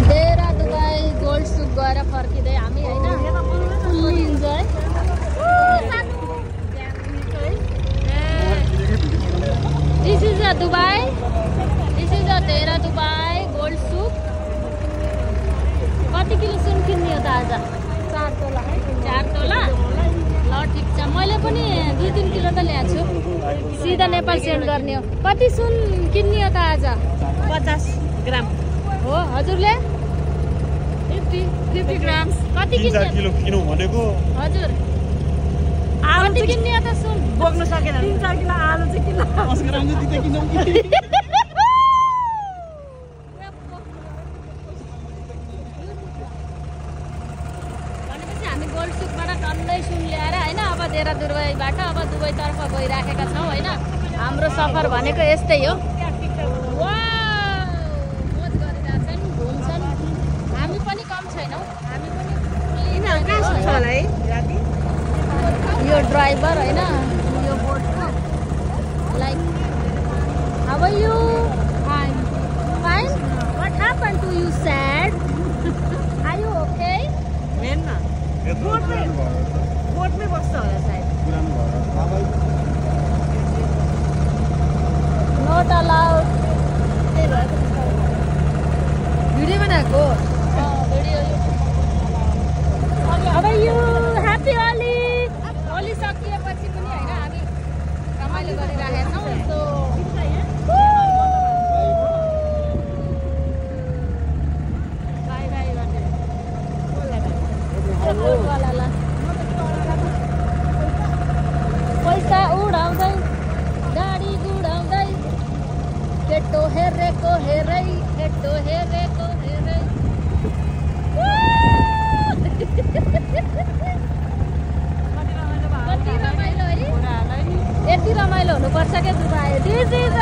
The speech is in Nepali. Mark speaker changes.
Speaker 1: देरा दुबई गोल्ड सुक गएर फर्किँदै हामी हैन fully enjoy This is a Dubai. This is a Dera Dubai gold soup. कति किलो सुन किन्ने हो त आज 4 तोला है 4 तोला ल ठीक छ मैले पनि 2-3 किलो त ल्याएको छु सिधा नेपाल सेन्ड गर्ने हो कति सुन किन्ने हो त आज
Speaker 2: 50 ग्राम
Speaker 1: हो हजुरले 50 ग्राम कति किन्ने
Speaker 3: 3-4 किलो किनौ भनेको
Speaker 1: हजुर कति किन्ने हो त सुन
Speaker 2: बोक्न सकेन 3-4 किलो आलु चाहिँ किलो
Speaker 3: 10 ग्राम जति त किनौ कि
Speaker 1: देरा दुबईबाट अब दुबईतर्फ गइराखेका छौँ हैन हाम्रो सफर भनेको यस्तै हो मोज गरिरहेछन् घुम्छन् हामी पनि कम छैनौँ हामी पनि यो ड्राइभर हैन यो बोटको like how are you fine fine what happen to you sad are you okay
Speaker 2: man न बोट में बस्छ होला सायद
Speaker 1: नॉट अलाउड
Speaker 2: भिडियो बनाएको
Speaker 1: भिडियो अब यु ह्यापी होली होली सकिएपछि पनि हैन हामी रमाइलो गरिरहेका छौँ सो बाइ बाइ गर्दै पैसा उडाउँदै गाडी गुडाउँदै केटो हेरेको हेरै केटो हेरेको हेरै कति रमाइलो है यति रमाइलो हुनुपर्छ क्या दुबई दिस इज